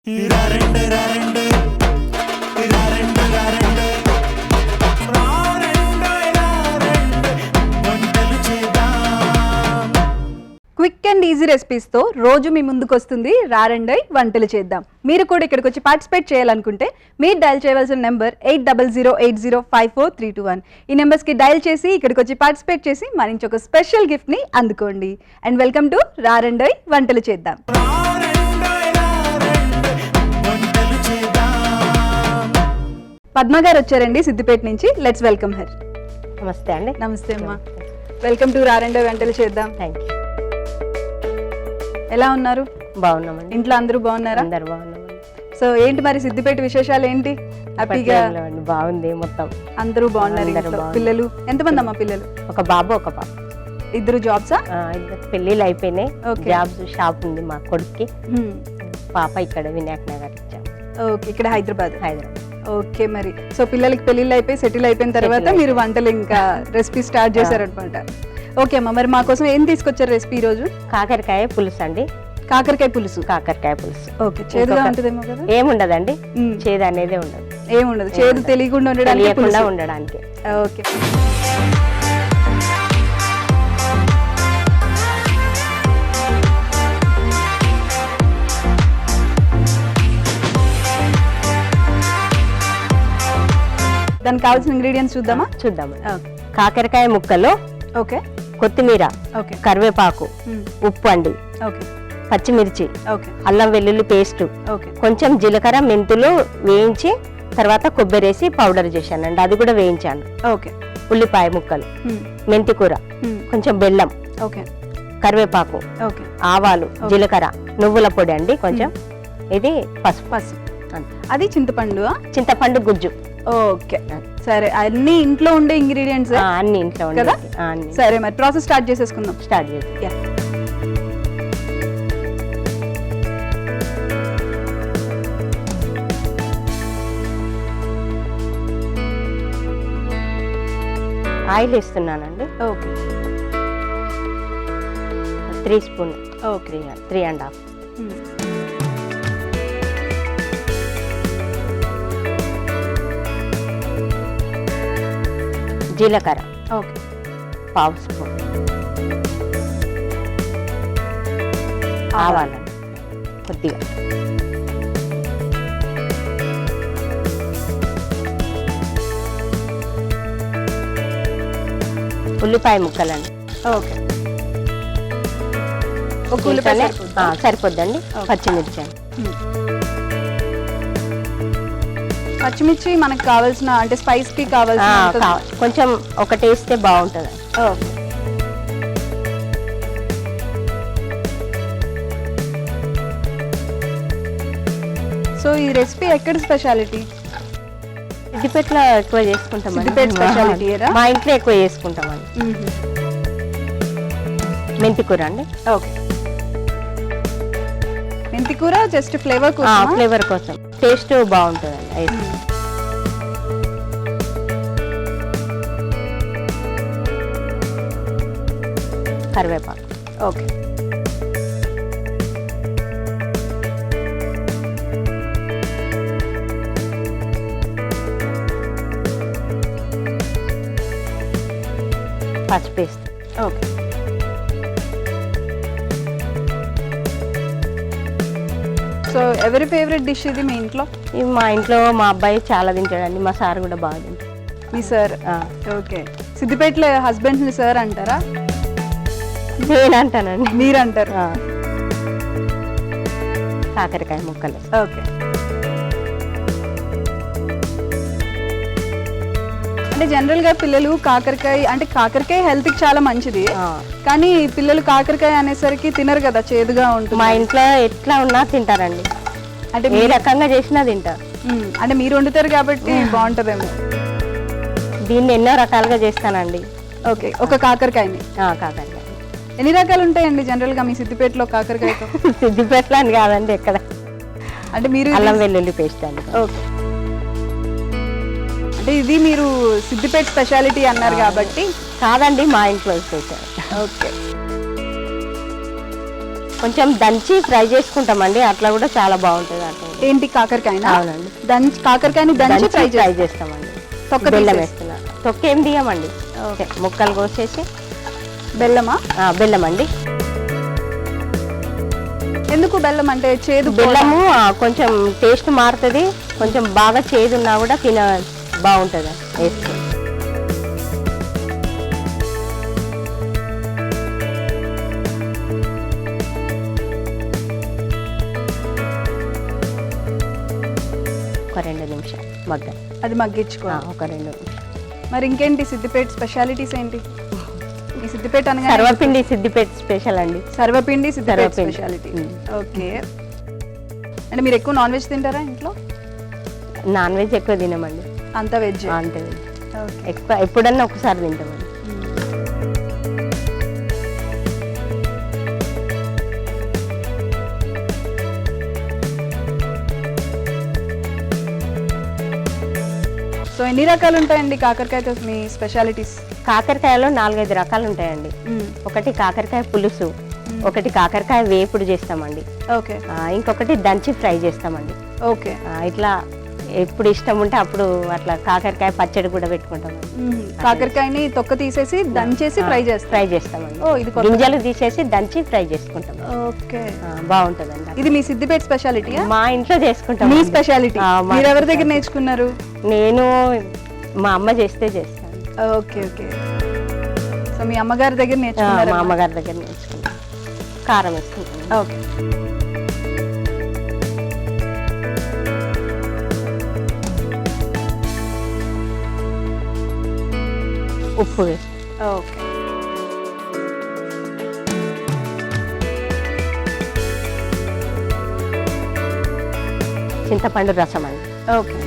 Quick and easy రెసిపీస్తో రోజు మీ ముందుకు వస్తుంది రారండోయ్ వంటలు చేద్దాం. మీరు కూడా ఇక్కడికి వచ్చి పార్టిసిపేట్ చేయాలనుకుంటే మీరు డయల్ చేయవలసిన నెంబర్ 8008054321. ఈ నెంబర్స్కి డయల్ చేసి ఇక్కడికి వచ్చి పార్టిసిపేట్ చేసి మన నుంచి ఒక స్పెషల్ గిఫ్ట్ని అందుకోండి. అండ్ వెల్కమ్ టు రారండోయ్ వంటలు చేద్దాం. పద్మ గారు వచ్చారండి సిద్దిపేట నుంచి. Let's welcome her. నమస్తే అండి. నమస్తే అమ్మా, వెల్కమ్ టు రారండోయ్ వంటలు చేద్దాం. Thank you. ఎలా ఉన్నారు? బాగున్నామండి. ఇంట్లో అందరూ బాగున్నారా? అందరు బాగున్నామండి. సో ఏంటి మరి సిద్దిపేట విశేషాలు ఏంటి? హ్యాపీగా బాగుంది మొత్తం. అందరూ బాగున్నారు. పిల్లలు ఎంతమంది అమ్మా? పిల్లలు ఒక బాబు ఒక పాప. ఇద్దరు జాబ్సా? ఇద్దరు పెళ్ళిళ్ళు అయిపోయినాయి. జాబ్స్ షాప్ ఉంది మా కొడుక్కి. పాప ఇక్కడ వినాయక్ నగర్ ఇచ్చాం. ఓకే, ఇక్కడ హైదరాబాద్. ఓకే, మరి సో పిల్లలకి పెళ్ళిళ్ళు అయిపోయి సెటిల్ అయిపోయిన తర్వాత మీరు వంటలు ఇంకా రెసిపీ స్టార్ట్ చేశారనమాట. ఓకే అమ్మా, మరి మా కోసం ఏం తీసుకొచ్చారు రెసిపీ ఈరోజు? కాకరకాయ పులుసు అండి. కాకరకాయ పులుసు. కాకరకాయ పులుసు. ఓకే, చేదుగా ఉంటుందేమో కదా? ఏముండదండి, చేదు అనేది ఉండదు. ఏముండదు, చేదు తెలియకుండా ఉండడానికి. ఓకే, దానికి కావాల్సిన ఇంగ్రీడియంట్స్ చూద్దామా? చూద్దాం. కాకరకాయ ముక్కలు, ఓకే, కొత్తిమీర, ఓకే, కరివేపాకు, ఉప్పు అండి, ఓకే, పచ్చిమిర్చి, ఓకే, అల్లం వెల్లుల్లి పేస్ట్, ఓకే, కొంచెం జీలకర్ర మెంతులు వేయించి తర్వాత కొబ్బరి వేసి పౌడర్ చేశానండి, అది కూడా వేయించాను. ఓకే, ఉల్లిపాయ ముక్కలు, మెంతి కూర, కొంచెం బెల్లం, ఓకే, కరివేపాకు, ఓకే, ఆవాలు, జీలకర్ర, నువ్వుల పొడి అండి కొంచెం, ఇది పసుపు. అది చింతపండు. చింతపండు గుజ్జు. ఓకే, సరే, అన్ని ఇంట్లో ఉండే ఇంగ్రీడియంట్స్. అన్ని ఇంట్లో కదా? సరే, మరి ప్రాసెస్ స్టార్ట్ చేసేసుకుందాం. స్టార్ట్ చేసి ఆయిల్ వేస్తున్నానండి. Okay, 3 spoon. ఓకే, 3.5. జీలకర్ర, ఓకే, 1/2 స్పూన్. ఆవాలండి కొద్దిగా, ఉల్లిపాయ ముక్కలండి. ఓకే, ఒక ఉల్లిపాయ సరిపోద్దండి. పచ్చిమిర్చి అండి. పచ్చిమిర్చి మనకు కావాల్సిన, అంటే స్పైస్ కి కావాల్సిన కొంచెం ఒకటి వేస్తే బాగుంటుంది. ఓకే, సో ఈ రెసిపీ ఎక్కడ స్పెషాలిటీ? సిద్దిపేటలో ఎక్కువ చేసుకుంటాం. సిద్దిపేట స్పెషాలిటీ మా ఇంట్లో ఎక్కువ చేసుకుంటామండి. మెంతి కూర అండి. ఓకే, మెంతి కూర జస్ట్ ఫ్లేవర్ కోసం. ఫ్లేవర్ కోసం, టేస్ట్ బాగుంటుందండి. కరివేపాకు. ఓకే, పసుపు పేస్ట్. ఓకే, సో ఎవరి ఫేవరెట్ డిష్ ఇది మీ ఇంట్లో? ఇది మా ఇంట్లో మా అబ్బాయి చాలా తింటాడండి, మా సార్ కూడా బాగా తింటాడు. మీ సార్? ఓకే, సిద్దిపేటలో హస్బెండ్ ని సార్ అంటారా? నేను అంటానండి. మీరు అంటారు. కాకరకాయ ముక్కలు. ఓకే, అంటే జనరల్ గా పిల్లలు కాకరకాయ, అంటే కాకరకాయ హెల్త్ కి చాలా మంచిది, కానీ పిల్లలు కాకరకాయ అనేసరికి తినరు కదా, చేదుగా ఉంటుంది. మా ఇంట్లో ఎట్లా ఉన్నా తింటారండి, అంటే ఏ రకంగా చేసినా తింటారు. అంటే మీరు వండుతారు కాబట్టి బాగుంటదేమో. దీన్ని ఎన్నో రకాలుగా చేస్తానండి. ఓకే, ఒక కాకరకాయని. కాకరకాయ ఎన్ని రకాలు ఉంటాయండి జనరల్ గా మీ సిద్దిపేటలో కాకరకాయతో? సిద్దిపేటలో అని కాదండి, ఎక్కడ అంటే మీరు అల్లం వెల్లుల్లి పేస్ట్ అండి. ఓకే, అంటే ఇది మీరు సిద్దిపేట స్పెషాలిటీ అన్నారు కాబట్టి. కాదండి, మా ఇంట్లో స్పెషల్. ఓకే, కొంచెం దంచి ఫ్రై చేసుకుంటామండి, అట్లా కూడా చాలా బాగుంటుంది. అట్లా ఏంటి కాకరకాయనా? అవునండి. కాకరకాయని దంచి ఫ్రై చేస్తామండి. తొక్క బెల్లం వేస్తున్నా. తొక్క ఏం తీయమండి, ముక్కలు కోసేసి. బెల్లమా? బెల్లం అండి. ఎందుకు బెల్లం అంటే? చేదు బెల్లము కొంచెం టేస్ట్ మారుతుంది, కొంచెం బాగా చేదు ఉన్నా కూడా బాగుంటుంది వేస్తే. ఒక 2 నిమిషాలు అది మగ్గించుకో. ఒక 2 నిమిషాలు. మరి ఇంకేంటి సిద్దిపేట స్పెషాలిటీస్ ఏంటి? ఈ సిద్దిపేట అనగా సర్వపిండి సిద్దిపేట స్పెషల్ అండి. సర్వపిండి సిద్దిపేట స్పెషాలిటీ. ఓకే. అంటే మీరు ఎక్కువ నాన్ వెజ్ తింటారా ఇంట్లో? నాన్ వెజ్ ఎక్కువ తినమండి, అంత వెజ్. అంతే వెజ్. ఎక్కువ ఎప్పుడన్నా ఒకసారి తింటామండి. సో ఎన్ని రకాలు ఉంటాయండి కాకరకాయతో మీ స్పెషాలిటీస్? కాకరకాయలో 4-5 రకాలు ఉంటాయండి. ఒకటి కాకరకాయ పులుసు, ఒకటి కాకరకాయ వేపుడు చేస్తామండి. ఓకే. ఇంకొకటి దంచి ఫ్రై చేస్తామండి. ఓకే. ఇట్లా ఎప్పుడు ఇష్టం ఉంటే అప్పుడు అట్లా కాకరకాయ పచ్చడి కూడా పెట్టుకుంటామండి. కాకరకాయని తొక్క తీసేసి దంచేసి ఫ్రై చేస్తామండి. ఇది గింజలు తీసేసి దంచి ఫ్రై చేసుకుంటాం. ఓకే, బాగుంటుందండి. ఇది మీ సిద్దిపేట స్పెషాలిటీ? మా ఇంట్లో చేసుకుంటాం. మీ స్పెషాలిటీ మీరు ఎవరి దగ్గర నేర్చుకున్నారు? నేను మా అమ్మ చేస్తే చేస్తాను. Okay okay. సో మీ అమ్మగారి దగ్గర నేర్చుకున్నారు? మా అమ్మగారి దగ్గర నేర్చుకున్నాను. కారం వేసుకుంటాను. ఓకే. ఉప్పు వేసి. ఓకే. చింతపండు రసం అండి. ఓకే.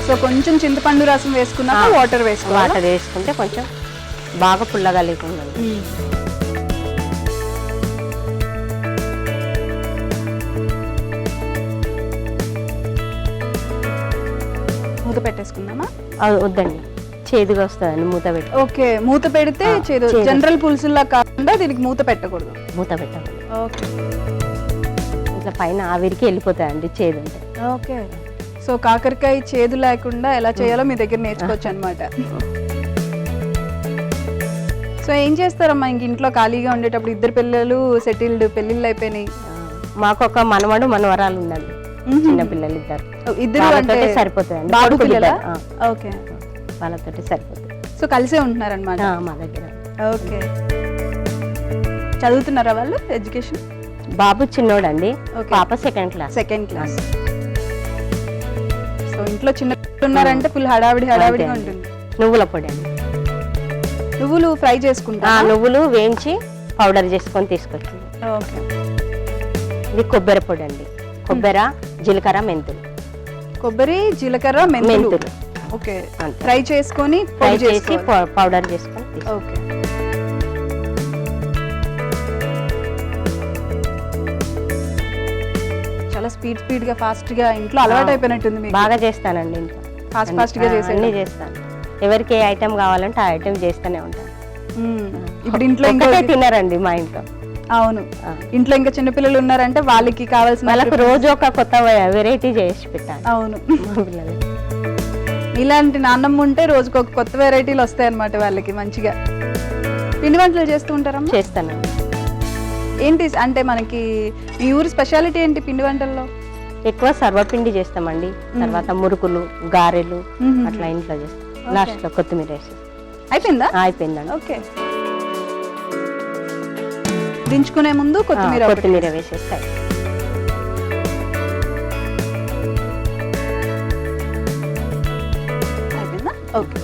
సో కొంచెం చింతపండు రసం వేసుకున్నాక వాటర్ వేసుకుంటే కొంచెం బాగా పుల్లగా లేకుండా. మూత పెట్టేసుకుందామా? వద్దండి, చేదుగా వస్తుందండి మూత పెట్టి. ఓకే, మూత పెడితే చేదు. జనరల్ పులుసులా కాకుండా దీనికి మూత పెట్టకూడదు. మూత పెట్టకూడదు. ఓకే. ఇట్లా పైన ఆవిరికి వెళ్ళిపోతాయండి చేదు ఉంటే. ఓకే. సో కాకరకాయ చేదు లేకుండా ఎలా చేయాలో మీ దగ్గర నేర్చుకోవచ్చు అనమాట. సో ఏం చేస్తారమ్మా ఇంక ఇంట్లో ఖాళీగా ఉండేటప్పుడు? 2 పిల్లలు సెటిల్డ్, పెళ్ళిళ్ళు అయిపోయినాయి. మాకు ఒక మనవడు మనవరాలు ఉందండి, చిన్న పిల్లలు ఇద్దరు అంటే సరిపోతుంది. బాబు పిల్లల? ఓకే, వాళ్ళతో సరిపోతుంది. సో కలిసే ఉంటున్నారనమాట మా దగ్గర. ఓకే. చదువుతున్నారా వాళ్ళు? ఎడ్యుకేషన్? బాబు చిన్నోడండి, పాప సెకండ్ క్లాస్. సో ఇంట్లో చిన్న ఉన్నారంటే ఫుల్ హడావిడిగా ఉంటుంది. నువ్వుల పొడి అండి. నువ్వులు ఫ్రై చేసుకుంటా? నువ్వులు వేయించి పౌడర్ చేసుకొని తీసుకొచ్చింది. ఓకే. ఇది కొబ్బరి పొడి అండి. కొబ్బరి, జీలకర్ర, మెంతులు. కొబ్బరి, జీలకర్ర, మెంతులు. ఓకే. ఫ్రై చేసుకొని పౌడర్ చేసుకొని. ఓకే. చాలా స్పీడ్ గా ఫాస్ట్ గా ఇంట్లో అలవాటు అయిపోయినట్టుంది మీకు. బాగా చేస్తానండి ఇంట్లో, ఫాస్ట్ గా అన్ని చేస్తాను. ఎవరికి ఏ ఐటమ్ కావాలంటే ఆ ఐటమ్ చేస్తూనే ఉంటాను. ఇప్పుడు ఇంట్లో ఇంకా తిన్నారండి మా ఇంట్లో. అవును, ఇంట్లో ఇంకా చిన్నపిల్లలు ఉన్నారంటే వాళ్ళకి కావాల్సిన వాళ్ళకి రోజు ఒక కొత్త వెరైటీ చేసి పెట్టాలి. అవును, ఇలాంటి నాన్నమ్మ ఉంటే రోజుకు ఒక కొత్త వెరైటీలు వస్తాయి అన్నమాట వాళ్ళకి. మంచిగా పిండి వంటలు చేస్తూ ఉంటారమ్మా? చేస్తాను. ఏంటి అంటే మనకి మీ ఊరు స్పెషాలిటీ ఏంటి పిండి వంటల్లో? ఎక్కువ సర్వపిండి చేస్తామండి, తర్వాత మురుకులు, గారెలు అట్లా ఇంట్లో చేస్తాం. లాస్ట్ లో కొత్తిమీర వేసి. అయిపోయిందా? అయిపోయిందండి. ఓకే. దించుకునే ముందు కొత్తిమీర వేసేస్తాయి. అయిపోయిందా? ఓకే.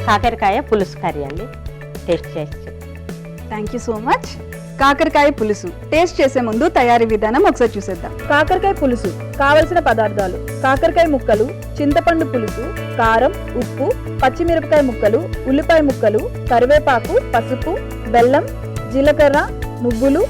కాకరకాయ పులుసు కర్రీ అండి. టేస్ట్ చేసి థ్యాంక్ యూ సో మచ్. కాకరకాయ పులుసు టేస్ట్ చేసే ముందు తయారీ విధానం ఒకసారి చూసేద్దాం. కాకరకాయ పులుసు కావలసిన పదార్థాలు: కాకరకాయ ముక్కలు, చింతపండు పులుసు, కారం, ఉప్పు, పచ్చిమిరపకాయ ముక్కలు, ఉల్లిపాయ ముక్కలు, కరివేపాకు, పసుపు, బెల్లం, జీలకర్ర, నువ్వులు,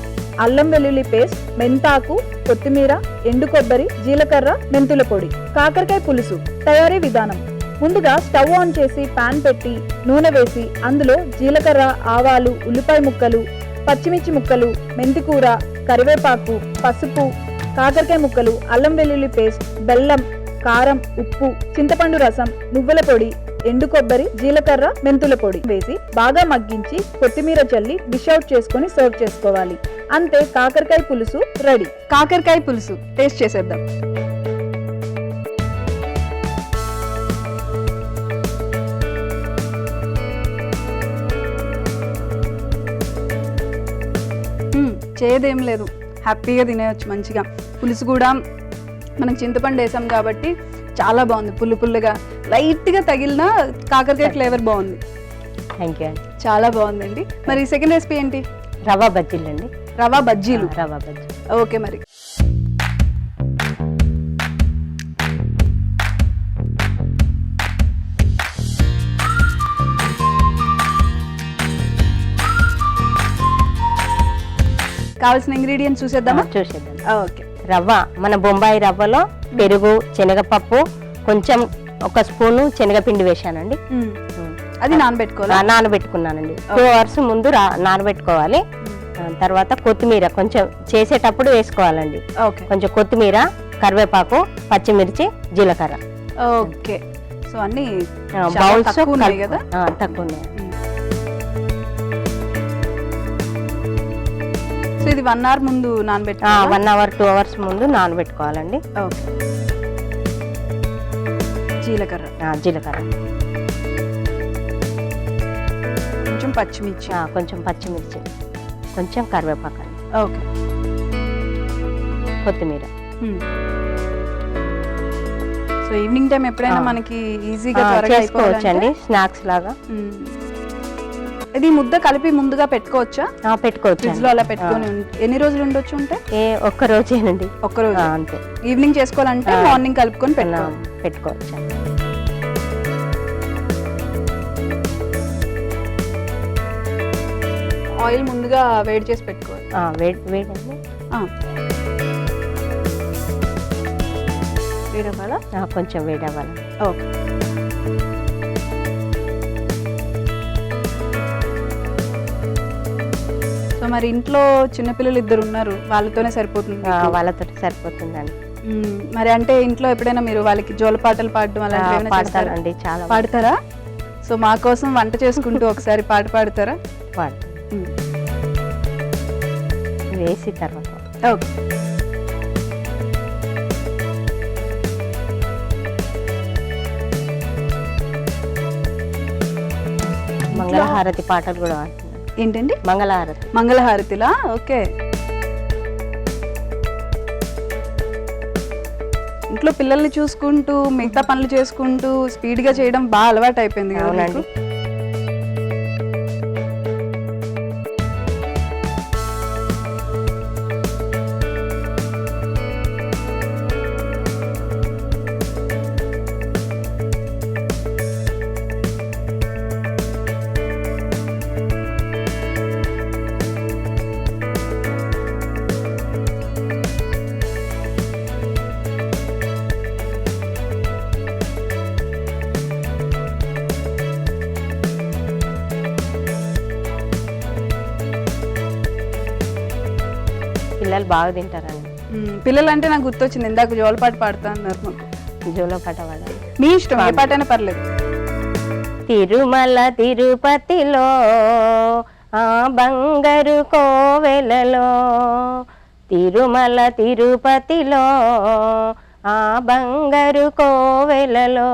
అల్లం వెల్లుల్లి పేస్ట్, మెంతాకు, కొత్తిమీర, ఎండు కొబ్బరి, జీలకర్ర, మెంతుల పొడి. కాకరకాయ పులుసు తయారీ విధానం: ముందుగా స్టవ్ ఆన్ చేసి పాన్ పెట్టి నూనె వేసి అందులో జీలకర్ర, ఆవాలు, ఉల్లిపాయ ముక్కలు, పచ్చిమిర్చి ముక్కలు, మెంతికూర, కరివేపాకు, పసుపు, కాకరకాయ ముక్కలు, అల్లం వెల్లుల్లి పేస్ట్, బెల్లం, కారం, ఉప్పు, చింతపండు రసం, నువ్వుల పొడి, ఎండు కొబ్బరి, జీలకర్ర, మెంతుల పొడి వేసి బాగా మగ్గించి కొత్తిమీర చల్లి డిష్ అవుట్ చేసుకొని సర్వ్ చేసుకోవాలి. అంతే, కాకరకాయ పులుసు రెడీ. కాకరకాయ పులుసు టేస్ట్ చేసేద్దాం. చేదేం లేదు, హ్యాపీగా తినేయచ్చు మంచిగా. పులుసు కూడా మనం చింతపండు వేసాం కాబట్టి చాలా బాగుంది, పుల్లు పుల్లుగా లైట్గా తగిలిన కాకరకాయ ఫ్లేవర్ బాగుంది. థ్యాంక్ యూ అండి. చాలా బాగుందండి. మరి సెకండ్ రెసిపీ ఏంటి? రవా బజ్జీలు అండి. రవా బజ్జీలు. రవా బజ్జీ. ఓకే, మరి కావాల్సిన ఇంగ్రీడియంట్స్ చూసేద్దామా? చూసేద్దాం. ఓకే. రవ్వ, మన బొంబాయి రవ్వలో పెరుగు, శనగపప్పు, కొంచెం ఒక స్పూను శనగపిండి వేసానండి. అది నానబెట్టుకోవాలి. నానబెట్టుకున్నానండి. 2 hours ముందు నానబెట్టుకోవాలి. తర్వాత కొత్తిమీర కొంచెం చేసేటప్పుడు వేసుకోవాలండి. కొంచెం కొత్తిమీర, కరివేపాకు, పచ్చిమిర్చి, జీలకర్ర. ఓకే. సో అన్ని బౌల్స్ తక్కువ ఉన్నాయి కదా? తక్కువ ఉన్నాయి. సో ఇది 1 hour ముందు నానబెట్టు. 1 hour 2 hours ముందు నానబెట్టుకోవాలండి. ఓకే. జీలకర్ర. జీలకర్ర, కొంచెం పచ్చిమిర్చి. కొంచెం పచ్చిమిర్చి, కొంచెం కరివేపాకు అండి. ఓకే. కొత్తిమీర. సో ఈవినింగ్ టైం ఎప్పుడైనా మనకి ఈజీగా చేసుకోవచ్చండి, స్నాక్స్ లాగా. ఇది ముద్ద కలిపి ముందుగా పెట్టుకోవచ్చా? పెట్టుకోవచ్చు. ఫ్రిడ్జ్ లో అలా పెట్టుకొని ఎన్ని రోజులు ఉండొచ్చు? ఉంటే ఒక్క రోజేనండి. ఒక్క రోజు అంతే. ఈవినింగ్ చేసుకోవాలంటే మార్నింగ్ కలుపుకొని పెట్టుకోవచ్చు. ఆయిల్ ముందుగా వేడి చేసి పెట్టుకోవాలి. వేడవ్వాలా? కొంచెం వేడవ్వాలి. ఓకే. సో మరి ఇంట్లో చిన్నపిల్లలు 2 ఉన్నారు, వాళ్ళతోనే సరిపోతుంది? వాళ్ళతో సరిపోతుందండి. మరి అంటే ఇంట్లో ఎప్పుడైనా మీరు వాళ్ళకి జోలపాటలు పాడడం అలాంటివి పాడతారండి? చాలా పాడతారా? సో మా కోసం వంట చేసుకుంటూ ఒకసారి పాట పాడతారా? వేసి తర్వాత. ఓకే. మంగళహారతి పాటలు కూడా పాడుతున్నారు. ఏంటండి? మంగళహారతి. మంగళహారతిలా? ఓకే. ఇంట్లో పిల్లల్ని చూసుకుంటూ మిగతా పనులు చేసుకుంటూ స్పీడ్గా చేయడం బాగా అలవాటు అయిపోయింది కదా? అవునండి. పిల్లలు బాగా తింటారండి. పిల్లలు అంటే నాకు గుర్తొచ్చింది, ఇందాక జోలపాట పాడుతా అన్నారు. మాకు జోలపాట పాడాలి. మీ ఇష్టం, ఏ పాటైనా పర్లేదు. తిరుమల తిరుపతిలో ఆ బంగారు కోవెలలో, తిరుమల తిరుపతిలో ఆ బంగారు కోవెలలో,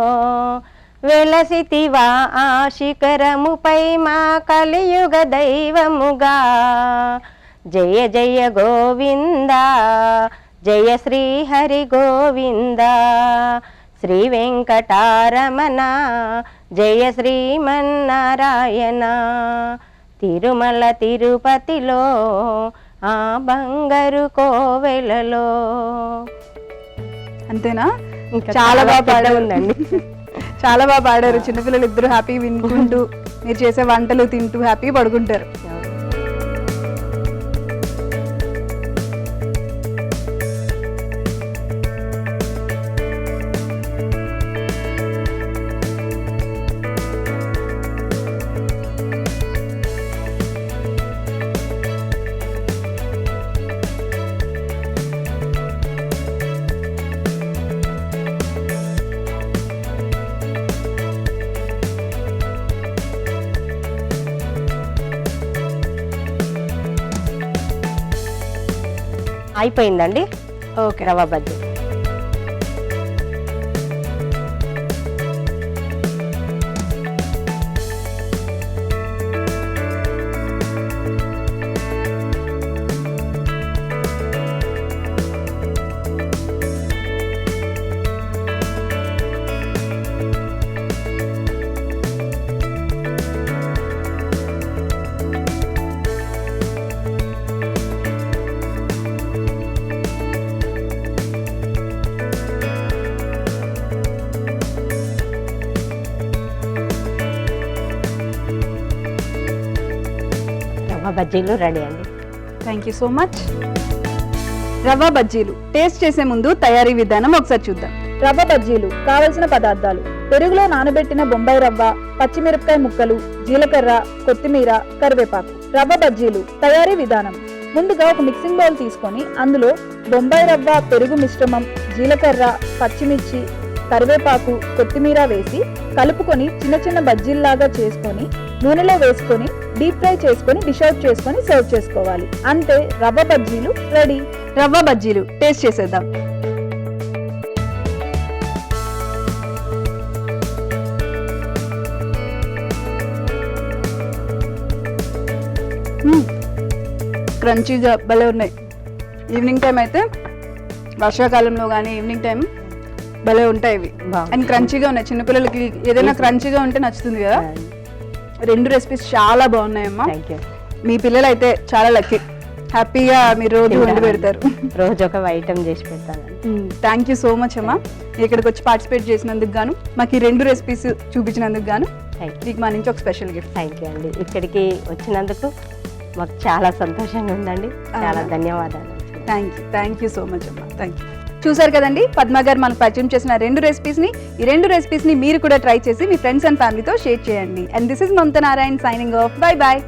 వెలసితివా ఆ శిఖరముపై మా కలియుగ దైవముగా, జయ జయ గోవింద జయ శ్రీ హరి గోవింద, శ్రీ వెంకటారమణ జయ శ్రీమన్నారాయణ, తిరుమల తిరుపతిలో ఆ బంగారు కోవెలలో. అంతేనా? ఇంకా చాలా బాగా పెద్ద పాడారు. ఉందండి. చాలా బాగా పాడారు. చిన్నపిల్లలు ఇద్దరు హ్యాపీ వినుకుంటూ మీరు చేసే వంటలు తింటూ హ్యాపీ పడుకుంటారు. అయిపోయిందండి ఓకే. రవ్వ బజ్జీ. రవ్వ బజ్జీలు రెడీ అండి. Thank you so much. రవ్వ బజ్జీలు టేస్ట్ చేసే ముందు తయారీ విధానం ఒకసారి చూద్దాం. రవ్వ బజ్జీలు కావలసిన పదార్థాలు: పెరుగులో నానబెట్టిన బొంబాయి రవ్వ, పచ్చిమిరపకాయ ముక్కలు, జీలకర్ర, కొత్తిమీర, కరివేపాకు. రవ్వ బజ్జీలు తయారీ విధానం: ముందుగా ఒక మిక్సింగ్ బౌల్ తీసుకొని అందులో బొంబాయి రవ్వ, పెరుగు మిశ్రమం, జీలకర్ర, పచ్చిమిర్చి, కరివేపాకు, కొత్తిమీర వేసి కలుపుకొని చిన్న చిన్న బజ్జీల్లాగా చేసుకొని నూనెలో వేసుకొని డీప్ ఫ్రై చేసుకొని డిష్ అవుట్ చేసుకొని సర్వ్ చేసుకోవాలి. అంతే, రవ్వ బజ్జీలు రెడీ. రవ్వ బజ్జీలు టేస్ట్ చేసేద్దాం. క్రంచీగా భలే ఉన్నాయి. ఈవినింగ్ టైం అయితే వర్షాకాలంలో కానీ ఈవినింగ్ టైం భలే ఉంటాయి ఇవి. బాగుంది. అండ్ క్రంచీగా ఉన్నాయి. చిన్నపిల్లలకి ఏదైనా క్రంచీగా ఉంటే నచ్చుతుంది కదా. రెండు రెసిపీస్ చాలా బాగున్నాయమ్మా. Thank you. మీ పిల్లలు అయితే చాలా లక్కీ. హ్యాపీగా మీరు రోజు వండి పెడతారు. రోజు ఒక ఐటమ్ చేసి పెడతానండి. థ్యాంక్ యూ సో మచ్ అమ్మా. ఇక్కడికి వచ్చి పార్టిసిపేట్ చేసినందుకు గాను, మాకు ఈ రెండు రెసిపీస్ చూపించినందుకు గాను థ్యాంక్ యూ. మీకు మా నుంచి ఒక స్పెషల్ గిఫ్ట్. థ్యాంక్ యూ అండి. ఇక్కడికి వచ్చినందుకు మాకు చాలా సంతోషంగా ఉందండి. చాలా ధన్యవాదాలు. థ్యాంక్ యూ సో మచ్ అమ్మా. Thank you. చూసారు కదండి, పద్మ గారు మనకు పరిచయం చేసిన రెండు రెసిపీస్ని. ఈ రెండు రెసిపీస్ని మీరు కూడా ట్రై చేసి మీ ఫ్రెండ్స్ అండ్ ఫ్యామిలీతో షేర్ చేయండి. And this is Mamata Narayan signing off. Bye bye.